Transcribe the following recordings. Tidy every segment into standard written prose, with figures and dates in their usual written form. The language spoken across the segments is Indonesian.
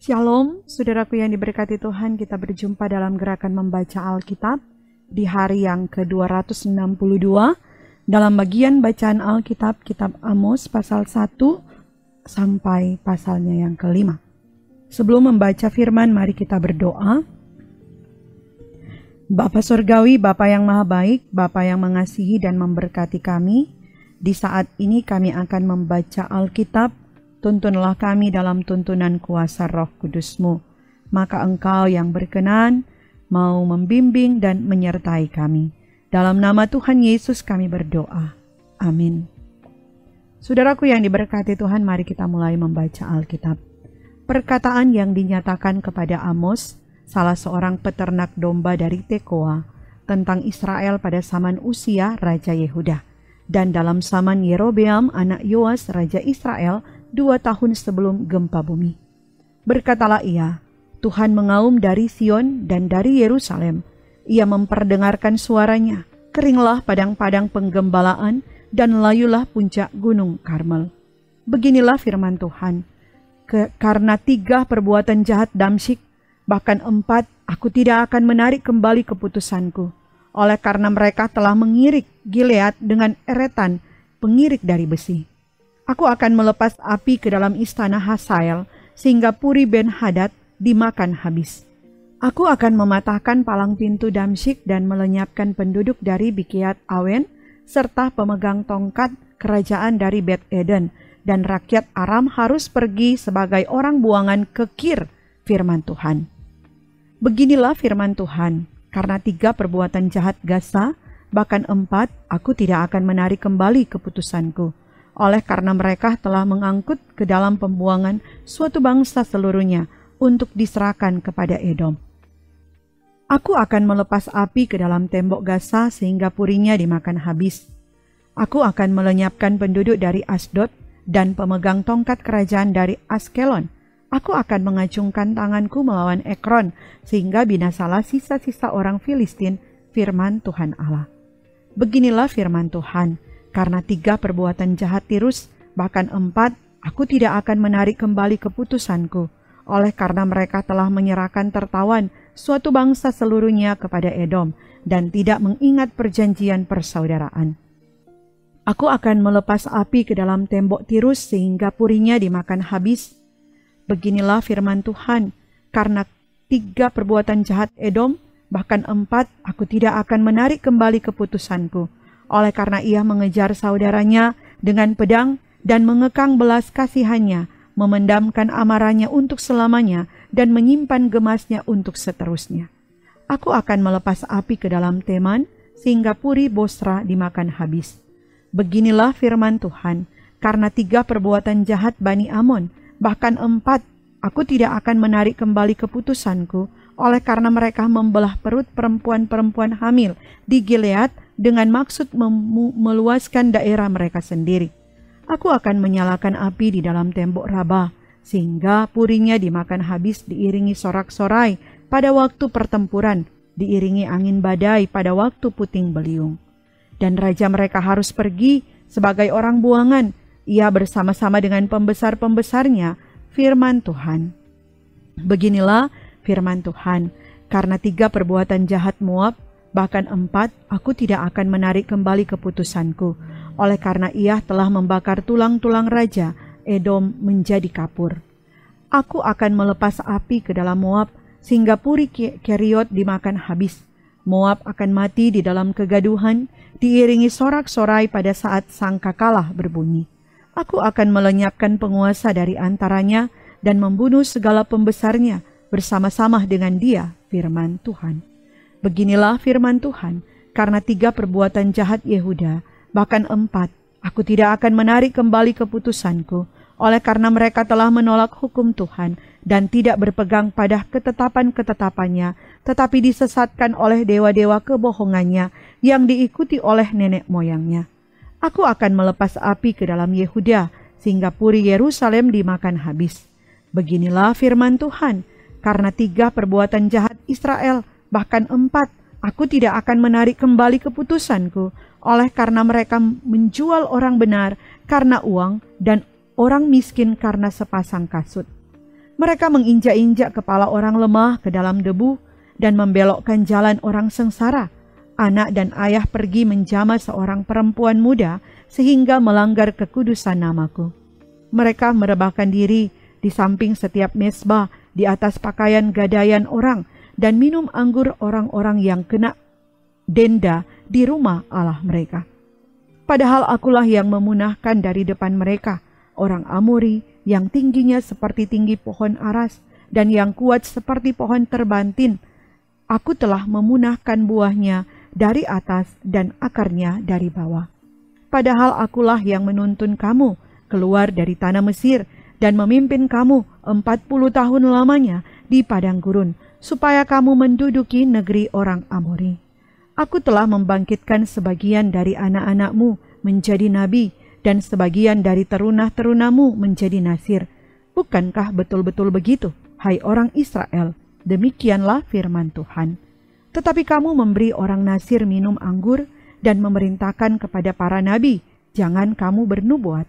Shalom, saudaraku yang diberkati Tuhan, kita berjumpa dalam gerakan membaca Alkitab di hari yang ke-262 dalam bagian bacaan Alkitab, Kitab Amos pasal 1 sampai pasalnya yang ke-5. Sebelum membaca firman, mari kita berdoa. Bapa Surgawi, Bapa yang Maha Baik, Bapa yang mengasihi dan memberkati kami, di saat ini kami akan membaca Alkitab. Tuntunlah kami dalam tuntunan kuasa Roh Kudus-Mu, maka Engkau yang berkenan mau membimbing dan menyertai kami. Dalam nama Tuhan Yesus kami berdoa. Amin. Saudaraku yang diberkati Tuhan, mari kita mulai membaca Alkitab. Perkataan yang dinyatakan kepada Amos, salah seorang peternak domba dari Tekoa, tentang Israel pada zaman Usia, Raja Yehuda, dan dalam zaman Yerobeam, anak Yoas, Raja Israel, 2 tahun sebelum gempa bumi. Berkatalah ia, Tuhan mengaum dari Sion dan dari Yerusalem. Ia memperdengarkan suaranya, keringlah padang-padang penggembalaan dan layulah puncak gunung Karmel. Beginilah firman Tuhan, karena 3 perbuatan jahat Damsyik, bahkan 4, aku tidak akan menarik kembali keputusanku. Oleh karena mereka telah mengirik Gilead dengan eretan pengirik dari besi. Aku akan melepas api ke dalam istana Hasael, sehingga Puri Ben-Hadad dimakan habis. Aku akan mematahkan palang pintu Damsyik dan melenyapkan penduduk dari Bikiat Awen, serta pemegang tongkat kerajaan dari Bet Eden, dan rakyat Aram harus pergi sebagai orang buangan ke Kir, firman Tuhan. Beginilah firman Tuhan, karena 3 perbuatan jahat Gaza, bahkan 4, aku tidak akan menarik kembali keputusanku. Oleh karena mereka telah mengangkut ke dalam pembuangan suatu bangsa seluruhnya untuk diserahkan kepada Edom. Aku akan melepas api ke dalam tembok Gaza sehingga purinya dimakan habis. Aku akan melenyapkan penduduk dari Asdod dan pemegang tongkat kerajaan dari Askelon. Aku akan mengacungkan tanganku melawan Ekron sehingga binasalah sisa-sisa orang Filistin, firman Tuhan Allah. Beginilah firman Tuhan. Karena 3 perbuatan jahat Tirus, bahkan 4, aku tidak akan menarik kembali keputusanku. Oleh karena mereka telah menyerahkan tertawan suatu bangsa seluruhnya kepada Edom, dan tidak mengingat perjanjian persaudaraan. Aku akan melepas api ke dalam tembok Tirus sehingga purinya dimakan habis. Beginilah firman Tuhan, karena 3 perbuatan jahat Edom, bahkan 4, aku tidak akan menarik kembali keputusanku. Oleh karena ia mengejar saudaranya dengan pedang dan mengekang belas kasihannya, memendamkan amarahnya untuk selamanya dan menyimpan gemasnya untuk seterusnya. Aku akan melepas api ke dalam Teman sehingga Puri Bosra dimakan habis. Beginilah firman Tuhan, karena 3 perbuatan jahat Bani Amon, bahkan 4, aku tidak akan menarik kembali keputusanku, oleh karena mereka membelah perut perempuan-perempuan hamil di Gilead dengan maksud meluaskan daerah mereka sendiri. Aku akan menyalakan api di dalam tembok Rabah, sehingga purinya dimakan habis diiringi sorak-sorai pada waktu pertempuran, diiringi angin badai pada waktu puting beliung. Dan raja mereka harus pergi sebagai orang buangan, ia bersama-sama dengan pembesar-pembesarnya, firman Tuhan. Beginilah firman Tuhan, karena 3 perbuatan jahat Moab, bahkan 4, aku tidak akan menarik kembali keputusanku. Oleh karena ia telah membakar tulang-tulang raja, Edom menjadi kapur. Aku akan melepas api ke dalam Moab, sehingga Puri Keriot dimakan habis. Moab akan mati di dalam kegaduhan, diiringi sorak-sorai pada saat sangkakala berbunyi. Aku akan melenyapkan penguasa dari antaranya, dan membunuh segala pembesarnya, bersama-sama dengan dia, firman Tuhan. Beginilah firman Tuhan, karena 3 perbuatan jahat Yehuda, bahkan 4, aku tidak akan menarik kembali keputusanku, oleh karena mereka telah menolak hukum Tuhan dan tidak berpegang pada ketetapan-ketetapannya, tetapi disesatkan oleh dewa-dewa kebohongannya yang diikuti oleh nenek moyangnya. Aku akan melepas api ke dalam Yehuda, sehingga Puri Yerusalem dimakan habis. Beginilah firman Tuhan, karena 3 perbuatan jahat Israel, bahkan 4, aku tidak akan menarik kembali keputusanku, oleh karena mereka menjual orang benar karena uang dan orang miskin karena sepasang kasut. Mereka menginjak-injak kepala orang lemah ke dalam debu dan membelokkan jalan orang sengsara. Anak dan ayah pergi menjamah seorang perempuan muda sehingga melanggar kekudusan namaku. Mereka merebahkan diri di samping setiap mezbah di atas pakaian gadaian orang dan minum anggur orang-orang yang kena denda di rumah Allah mereka. Padahal akulah yang memunahkan dari depan mereka orang Amori yang tingginya seperti tinggi pohon aras dan yang kuat seperti pohon terbantin. Aku telah memunahkan buahnya dari atas dan akarnya dari bawah. Padahal akulah yang menuntun kamu keluar dari tanah Mesir dan memimpin kamu 40 tahun lamanya di padang gurun, supaya kamu menduduki negeri orang Amori. Aku telah membangkitkan sebagian dari anak-anakmu menjadi nabi, dan sebagian dari teruna-terunamu menjadi nasir. Bukankah betul-betul begitu, hai orang Israel? Demikianlah firman Tuhan. Tetapi kamu memberi orang nasir minum anggur dan memerintahkan kepada para nabi, jangan kamu bernubuat.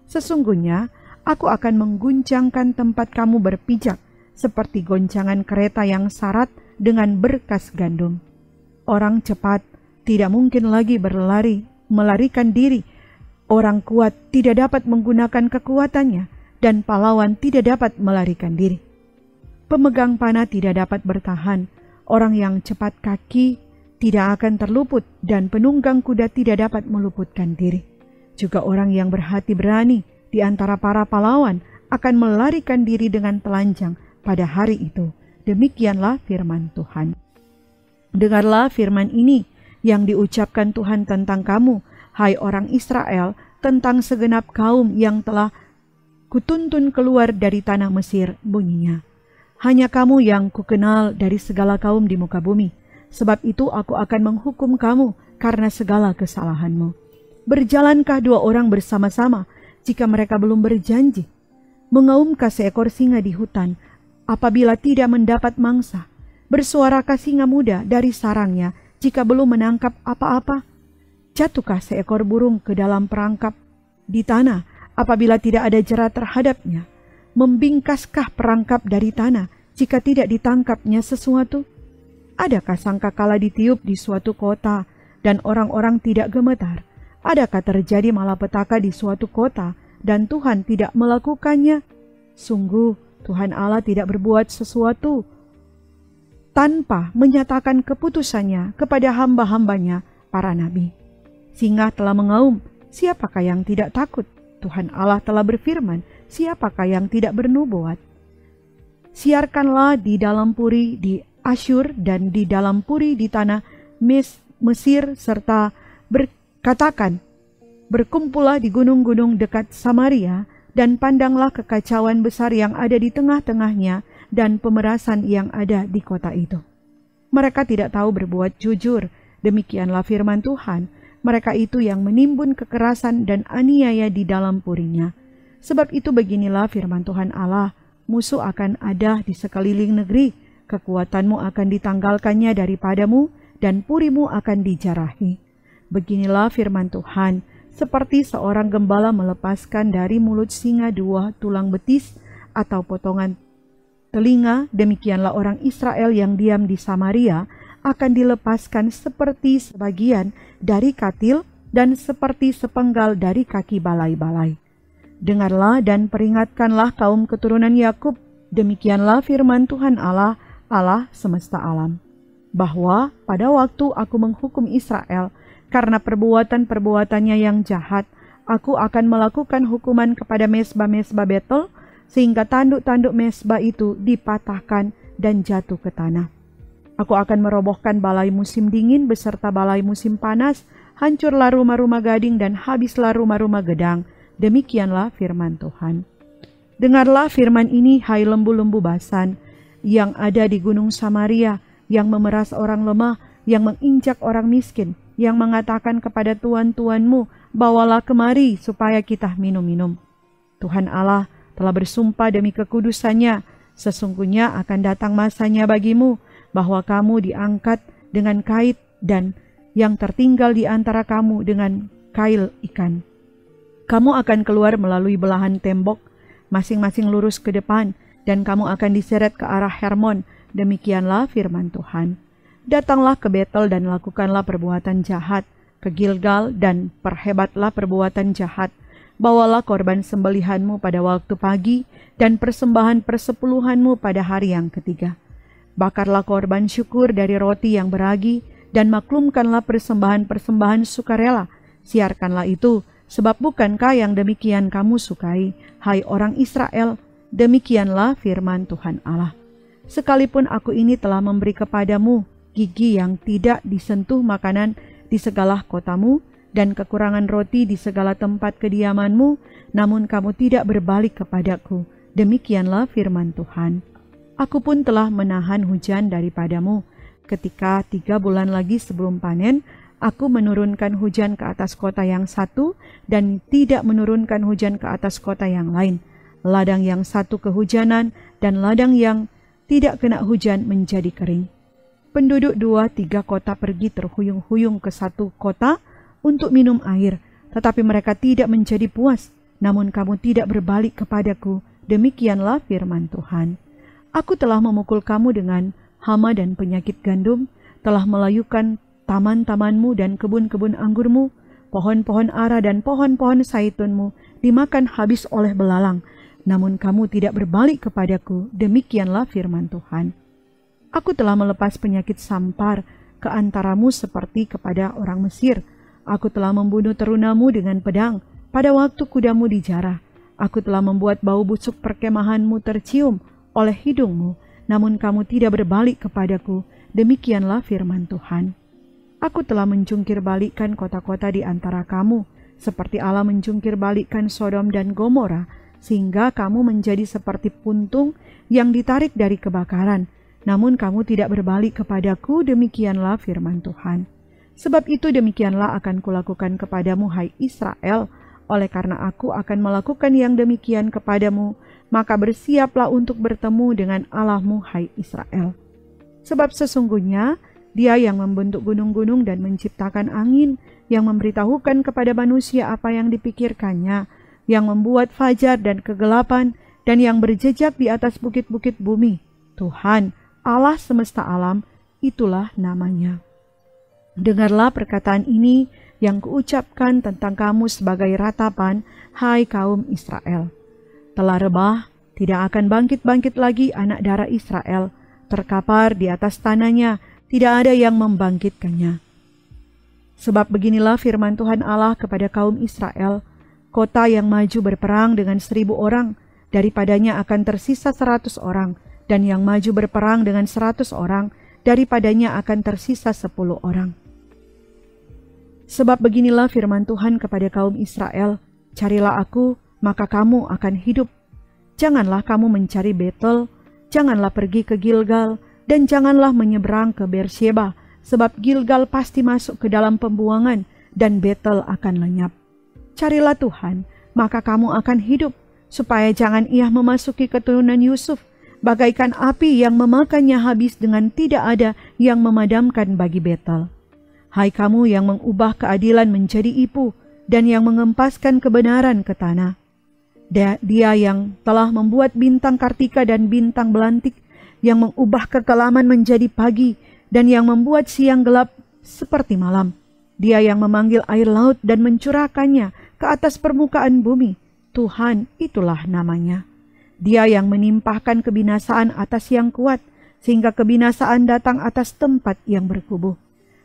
Sesungguhnya aku akan mengguncangkan tempat kamu berpijak seperti goncangan kereta yang syarat dengan berkas gandum. Orang cepat tidak mungkin lagi melarikan diri. Orang kuat tidak dapat menggunakan kekuatannya, dan pahlawan tidak dapat melarikan diri. Pemegang panah tidak dapat bertahan, orang yang cepat kaki tidak akan terluput, dan penunggang kuda tidak dapat meluputkan diri. Juga orang yang berhati berani di antara para pahlawan akan melarikan diri dengan telanjang pada hari itu. Demikianlah firman Tuhan. Dengarlah firman ini yang diucapkan Tuhan tentang kamu, hai orang Israel, tentang segenap kaum yang telah kutuntun keluar dari tanah Mesir. Bunyinya, hanya kamu yang kukenal dari segala kaum di muka bumi. Sebab itu aku akan menghukum kamu karena segala kesalahanmu. Berjalankah dua orang bersama-sama jika mereka belum berjanji? Mengaumkah seekor singa di hutan apabila tidak mendapat mangsa? Bersuarakah singa muda dari sarangnya jika belum menangkap apa-apa? Jatuhkah seekor burung ke dalam perangkap di tanah apabila tidak ada jerat terhadapnya? Membingkaskah perangkap dari tanah jika tidak ditangkapnya sesuatu? Adakah sangkakala ditiup di suatu kota dan orang-orang tidak gemetar? Adakah terjadi malapetaka di suatu kota dan Tuhan tidak melakukannya? Sungguh Tuhan Allah tidak berbuat sesuatu tanpa menyatakan keputusannya kepada hamba-hambanya para nabi. Singa telah mengaum, siapakah yang tidak takut? Tuhan Allah telah berfirman, siapakah yang tidak bernubuat? Siarkanlah di dalam puri di Asyur dan di dalam puri di tanah Mesir, serta berkatakan, berkumpullah di gunung-gunung dekat Samaria, dan pandanglah kekacauan besar yang ada di tengah-tengahnya dan pemerasan yang ada di kota itu. Mereka tidak tahu berbuat jujur, demikianlah firman Tuhan. Mereka itu yang menimbun kekerasan dan aniaya di dalam purinya. Sebab itu beginilah firman Tuhan Allah, musuh akan ada di sekeliling negeri, kekuatanmu akan ditanggalkannya daripadamu, dan purimu akan dijarahi. Beginilah firman Tuhan, seperti seorang gembala melepaskan dari mulut singa 2 tulang betis atau potongan telinga, demikianlah orang Israel yang diam di Samaria akan dilepaskan seperti sebagian dari katil dan seperti sepenggal dari kaki balai-balai. Dengarlah dan peringatkanlah kaum keturunan Yakub, demikianlah firman Tuhan Allah, Allah semesta alam, bahwa pada waktu aku menghukum Israel karena perbuatan-perbuatannya yang jahat, aku akan melakukan hukuman kepada mezbah-mezbah Betel, sehingga tanduk-tanduk mezbah itu dipatahkan dan jatuh ke tanah. Aku akan merobohkan balai musim dingin beserta balai musim panas, hancurlah rumah-rumah gading dan habislah rumah-rumah gedang. Demikianlah firman Tuhan. Dengarlah firman ini, hai lembu-lembu Basan, yang ada di gunung Samaria, yang memeras orang lemah, yang menginjak orang miskin, yang mengatakan kepada tuan-tuanmu, bawalah kemari supaya kita minum-minum. Tuhan Allah telah bersumpah demi kekudusannya, sesungguhnya akan datang masanya bagimu, bahwa kamu diangkat dengan kait dan yang tertinggal di antara kamu dengan kail ikan. Kamu akan keluar melalui belahan tembok, masing-masing lurus ke depan, dan kamu akan diseret ke arah Hermon. Demikianlah firman Tuhan. Datanglah ke Betel dan lakukanlah perbuatan jahat, ke Gilgal dan perhebatlah perbuatan jahat. Bawalah korban sembelihanmu pada waktu pagi dan persembahan persepuluhanmu pada hari yang ketiga. Bakarlah korban syukur dari roti yang beragi dan maklumkanlah persembahan-persembahan sukarela. Siarkanlah itu, sebab bukankah yang demikian kamu sukai, hai orang Israel? Demikianlah firman Tuhan Allah. Sekalipun aku ini telah memberi kepadamu gigi yang tidak disentuh makanan di segala kotamu, dan kekurangan roti di segala tempat kediamanmu, namun kamu tidak berbalik kepadaku. Demikianlah firman Tuhan. Aku pun telah menahan hujan daripadamu. Ketika 3 bulan lagi sebelum panen, aku menurunkan hujan ke atas kota yang satu, dan tidak menurunkan hujan ke atas kota yang lain. Ladang yang satu kehujanan, dan ladang yang tidak kena hujan menjadi kering. Penduduk 2-3 kota pergi terhuyung-huyung ke satu kota untuk minum air, tetapi mereka tidak menjadi puas, namun kamu tidak berbalik kepadaku. Demikianlah firman Tuhan. Aku telah memukul kamu dengan hama dan penyakit gandum, telah melayukan taman-tamanmu dan kebun-kebun anggurmu, pohon-pohon ara dan pohon-pohon saitunmu dimakan habis oleh belalang, namun kamu tidak berbalik kepadaku. Demikianlah firman Tuhan. Aku telah melepas penyakit sampar ke antaramu seperti kepada orang Mesir. Aku telah membunuh terunamu dengan pedang pada waktu kudamu dijarah. Aku telah membuat bau busuk perkemahanmu tercium oleh hidungmu, namun kamu tidak berbalik kepadaku. Demikianlah firman Tuhan. Aku telah menjungkir balikkan kota-kota di antara kamu, seperti Allah menjungkir balikkan Sodom dan Gomora, sehingga kamu menjadi seperti puntung yang ditarik dari kebakaran. Namun kamu tidak berbalik kepadaku. Demikianlah firman Tuhan. Sebab itu demikianlah akan kulakukan kepadamu, hai Israel. Oleh karena aku akan melakukan yang demikian kepadamu, maka bersiaplah untuk bertemu dengan Allahmu, hai Israel. Sebab sesungguhnya Dia yang membentuk gunung-gunung dan menciptakan angin, yang memberitahukan kepada manusia apa yang dipikirkannya, yang membuat fajar dan kegelapan, dan yang berjejak di atas bukit-bukit bumi. Tuhan, Allah semesta alam, itulah namanya. Dengarlah perkataan ini yang kuucapkan tentang kamu sebagai ratapan, hai kaum Israel. Telah rebah, tidak akan bangkit-bangkit lagi anak darah Israel. Terkapar di atas tanahnya, tidak ada yang membangkitkannya. Sebab beginilah firman Tuhan Allah kepada kaum Israel, kota yang maju berperang dengan 1.000 orang, daripadanya akan tersisa 100 orang, dan yang maju berperang dengan 100 orang, daripadanya akan tersisa 10 orang. Sebab beginilah firman Tuhan kepada kaum Israel, carilah aku, maka kamu akan hidup. Janganlah kamu mencari Betel, janganlah pergi ke Gilgal, dan janganlah menyeberang ke Beersheba, sebab Gilgal pasti masuk ke dalam pembuangan, dan Betel akan lenyap. Carilah Tuhan, maka kamu akan hidup, supaya jangan ia memasuki keturunan Yusuf, bagaikan api yang memakannya habis dengan tidak ada yang memadamkan bagi Betel. Hai kamu yang mengubah keadilan menjadi ipu, dan yang mengempaskan kebenaran ke tanah. Dia yang telah membuat bintang kartika dan bintang belantik, yang mengubah kekelaman menjadi pagi, dan yang membuat siang gelap seperti malam. Dia yang memanggil air laut dan mencurahkannya ke atas permukaan bumi. Tuhan, itulah namanya. Dia yang menimpahkan kebinasaan atas yang kuat, sehingga kebinasaan datang atas tempat yang berkubuh.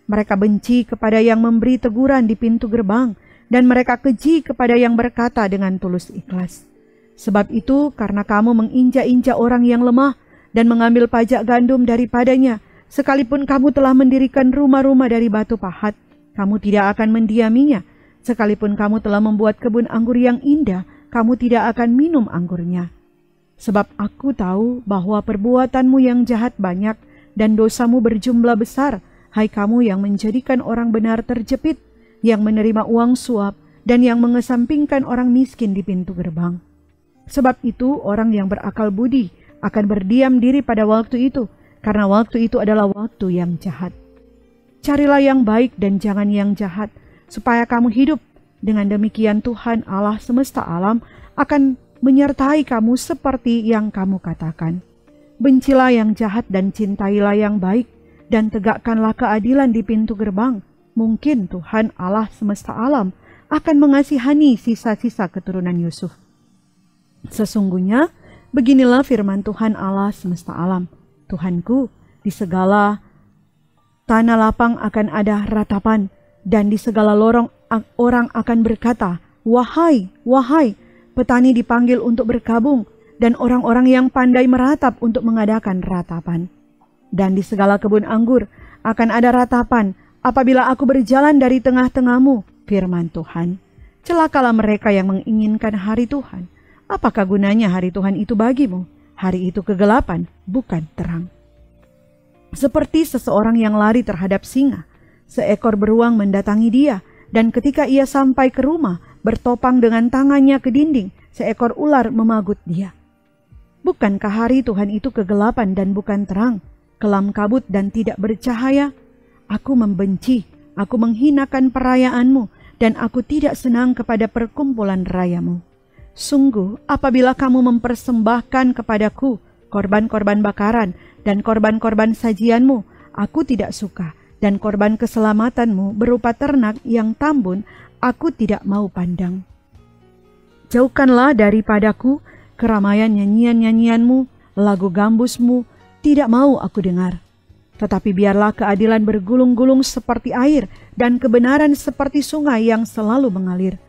Mereka benci kepada yang memberi teguran di pintu gerbang, dan mereka keji kepada yang berkata dengan tulus ikhlas. Sebab itu, karena kamu menginjak-injak orang yang lemah, dan mengambil pajak gandum daripadanya, sekalipun kamu telah mendirikan rumah-rumah dari batu pahat, kamu tidak akan mendiaminya. Sekalipun kamu telah membuat kebun anggur yang indah, kamu tidak akan minum anggurnya. Sebab aku tahu bahwa perbuatanmu yang jahat banyak, dan dosamu berjumlah besar, hai kamu yang menjadikan orang benar terjepit, yang menerima uang suap, dan yang mengesampingkan orang miskin di pintu gerbang. Sebab itu orang yang berakal budi akan berdiam diri pada waktu itu, karena waktu itu adalah waktu yang jahat. Carilah yang baik dan jangan yang jahat, supaya kamu hidup. Dengan demikian Tuhan Allah semesta alam akan menyertai kamu seperti yang kamu katakan. Bencilah yang jahat dan cintailah yang baik, dan tegakkanlah keadilan di pintu gerbang. Mungkin Tuhan Allah semesta alam akan mengasihani sisa-sisa keturunan Yusuf. Sesungguhnya, beginilah firman Tuhan Allah semesta alam. Tuhanku, di segala tanah lapang akan ada ratapan, dan di segala lorong orang akan berkata, "Wahai, wahai!" Petani dipanggil untuk berkabung, dan orang-orang yang pandai meratap untuk mengadakan ratapan. Dan di segala kebun anggur akan ada ratapan apabila aku berjalan dari tengah-tengahmu, firman Tuhan. Celakalah mereka yang menginginkan hari Tuhan. Apakah gunanya hari Tuhan itu bagimu? Hari itu kegelapan, bukan terang. Seperti seseorang yang lari terhadap singa, seekor beruang mendatangi dia, dan ketika ia sampai ke rumah, bertopang dengan tangannya ke dinding, seekor ular memagut dia. Bukankah hari Tuhan itu kegelapan dan bukan terang, kelam kabut dan tidak bercahaya? Aku membenci, aku menghinakan perayaanmu, dan aku tidak senang kepada perkumpulan rayamu. Sungguh, apabila kamu mempersembahkan kepadaku korban-korban bakaran dan korban-korban sajianmu, aku tidak suka, dan korban keselamatanmu berupa ternak yang tambun, aku tidak mau pandang. Jauhkanlah daripadaku keramaian nyanyian-nyanyianmu, lagu gambusmu, tidak mau aku dengar. Tetapi biarlah keadilan bergulung-gulung seperti air dan kebenaran seperti sungai yang selalu mengalir.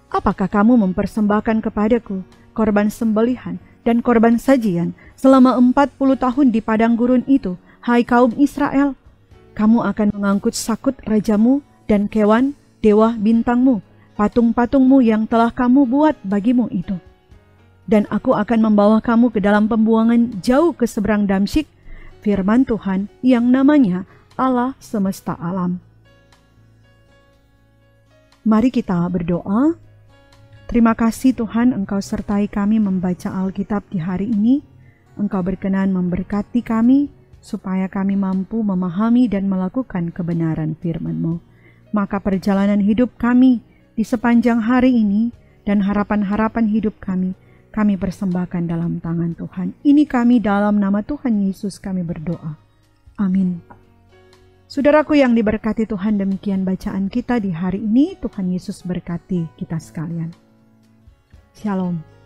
Apakah kamu mempersembahkan kepadaku korban sembelihan dan korban sajian selama 40 tahun di padang gurun itu, hai kaum Israel? Kamu akan mengangkut sakut rajamu dan kewan, dewa bintangmu, patung-patungmu yang telah kamu buat bagimu itu. Dan aku akan membawa kamu ke dalam pembuangan jauh ke seberang Damsyik, firman Tuhan yang namanya Allah semesta alam. Mari kita berdoa. Terima kasih Tuhan, Engkau sertai kami membaca Alkitab di hari ini. Engkau berkenan memberkati kami, supaya kami mampu memahami dan melakukan kebenaran firman-Mu. Maka perjalanan hidup kami di sepanjang hari ini dan harapan-harapan hidup kami persembahkan dalam tangan Tuhan. Ini kami dalam nama Tuhan Yesus kami berdoa. Amin. Saudaraku yang diberkati Tuhan, demikian bacaan kita di hari ini. Tuhan Yesus berkati kita sekalian. Shalom.